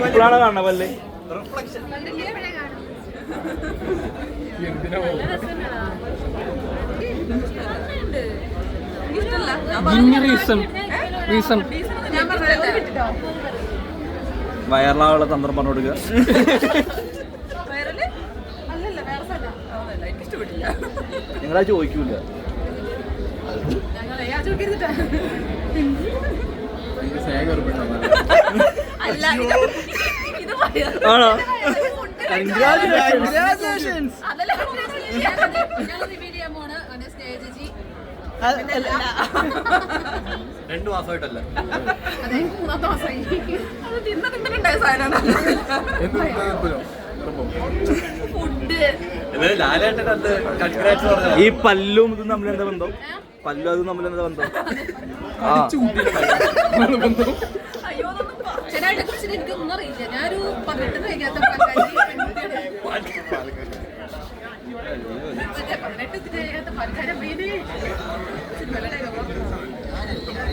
ഇപ്പോഴാണ് കാണണ പല്ലേ വയറിലാവുള്ള തന്ത്രം പറഞ്ഞു കൊടുക്കുക. നിങ്ങളാ ചോദിക്കൂല. ആണോ? കൺഗ്രാജുലേഷൻസ്. 2 മാസമായിട്ടല്ല, ഈ പല്ലും ഇതും തമ്മിൽ എന്താ ബന്ധം? പല്ലും അതും തമ്മിൽ എന്താ ബന്ധം? എനിക്കൊന്നും അറിയില്ല. ഞാനൊരു 18 കഴിക്കാത്ത 18 പലഹാരം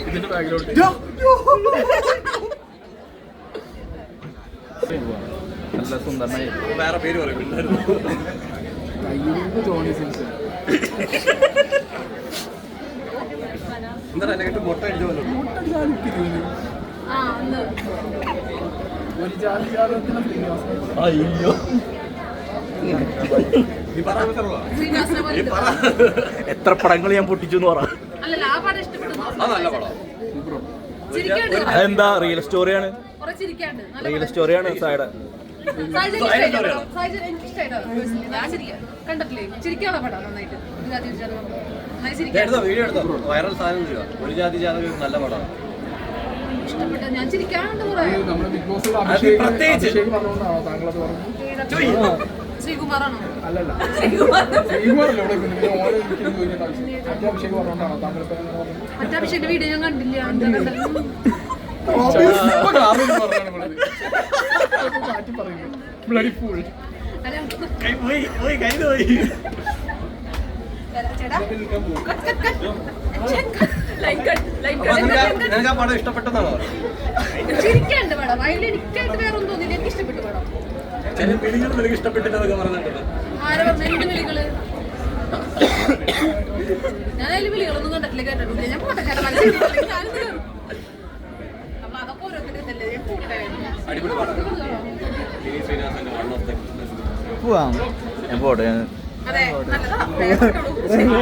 ഇതിന്റെ ബാക്കിലോട്ട് നല്ല സുന്ദരനായി. വേറെ പേര് പറയും. എന്താ എന്നെ കിട്ടും മുട്ട അടിച്ചു പോലെ അയ്യോ. എത്ര പടങ്ങൾ ഞാൻ പൊട്ടിച്ചു എന്ന് പറ. അതെന്താ റിയൽ സ്റ്റോറിയാണ്? റിയൽ സ്റ്റോറിയാണ് സായുടെ. വീഡിയോ എടുത്തോ, വൈറൽ സാധനം തരുക. ഒരു ജാതി ജാതകം നല്ല പടമാണ്. ഞാൻ ചിരിക്കാറുണ്ട്. ശ്രീകുമാറാണോ? മറ്റാഭിഷേകന്റെ വീഡിയോ ഞാൻ കണ്ടില്ല. പടം ഇഷ്ടപ്പെട്ടതാണോ? ചിരിക്കാണ്ട് പടം. അതിൽ എനിക്കായിട്ട് വേറെ ഒന്നും തോന്നില്ല. എനിക്ക് ഇഷ്ടപ്പെട്ടു പടം. ചില വിളികൾ നിനക്ക് ഇഷ്ടപ്പെട്ടില്ലെന്നൊക്കെ പറഞ്ഞിട്ടുണ്ടോ? ആരെ പറഞ്ഞു? എന്റെ വിളികള് ഞാൻ അതിൽ വിളികളൊന്നും കണ്ടിട്ടില്ല, കേട്ടിട്ടില്ല. ഞാൻ പോട്ടെ ചേട്ടാ. അപ്പൊ അതൊക്കെ ഓരോരുത്തരുന്നല്ലേ. ഞാൻ പോട്ടെ. അതെ, നല്ലതാ.